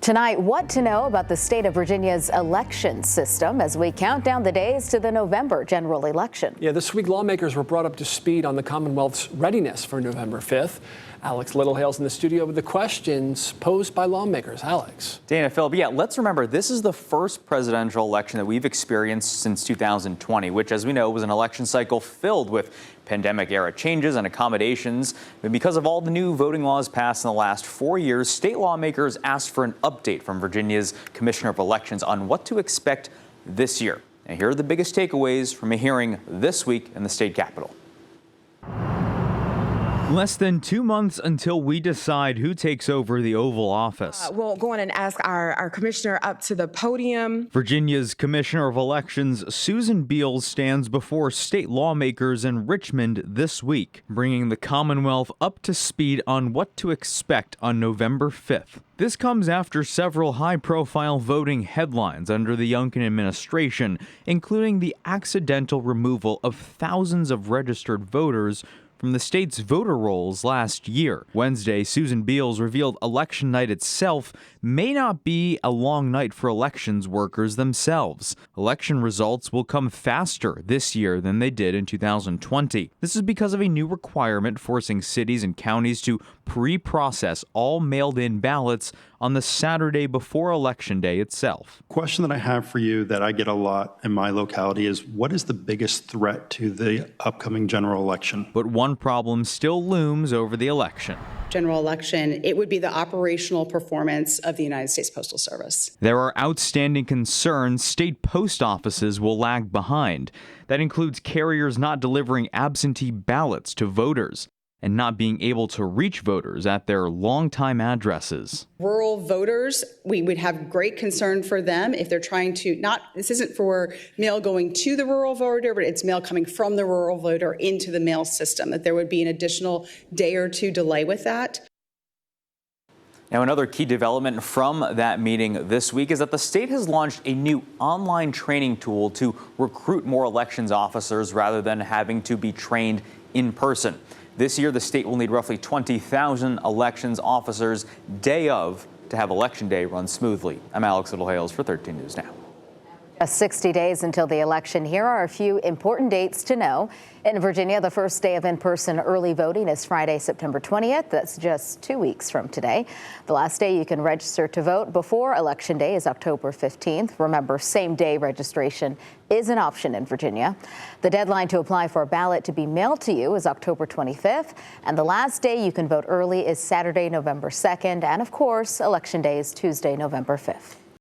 Tonight, what to know about the state of Virginia's election system as we count down the days to the November general election. Yeah, this week lawmakers were brought up to speed on the Commonwealth's readiness for November 5th. Alex Littlehale's in the studio with the questions posed by lawmakers. Alex. Dana, Phil, but yeah, let's remember this is the first presidential election that we've experienced since 2020, which, as we know, was an election cycle filled with pandemic-era changes and accommodations. And because of all the new voting laws passed in the last 4 years, state lawmakers asked for an update from Virginia's Commissioner of Elections on what to expect this year. And here are the biggest takeaways from a hearing this week in the state capitol. Less than 2 months until we decide who takes over the Oval Office. We'll go in and ask our commissioner up to the podium. Virginia's Commissioner of Elections, Susan Beals, stands before state lawmakers in Richmond this week, bringing the Commonwealth up to speed on what to expect on November 5th. This comes after several high-profile voting headlines under the Youngkin administration, including the accidental removal of thousands of registered voters from the state's voter rolls last year. Wednesday, Susan Beals revealed election night itself may not be a long night for elections workers themselves. Election results will come faster this year than they did in 2020. This is because of a new requirement forcing cities and counties to pre-process all mailed-in ballots on the Saturday before Election Day itself. Question that I have for you that I get a lot in my locality is, what is the biggest threat to the upcoming general election? But one problem still looms over the election. General election, it would be the operational performance of the United States Postal Service. There are outstanding concerns state post offices will lag behind. That includes carriers not delivering absentee ballots to voters and not being able to reach voters at their longtime addresses. Rural voters, we would have great concern for them if they're trying to this isn't for mail going to the rural voter, but it's mail coming from the rural voter into the mail system, that there would be an additional day or two delay with that. Now, another key development from that meeting this week is that the state has launched a new online training tool to recruit more elections officers rather than having to be trained in person. This year, the state will need roughly 20,000 elections officers day of to have Election Day run smoothly. I'm Alex Littlehales for 13 News Now. Just 60 days until the election. Here are a few important dates to know. In Virginia, the first day of in-person early voting is Friday, September 20th. That's just 2 weeks from today. The last day you can register to vote before Election Day is October 15th. Remember, same-day registration is an option in Virginia. The deadline to apply for a ballot to be mailed to you is October 25th. And the last day you can vote early is Saturday, November 2nd. And of course, Election Day is Tuesday, November 5th.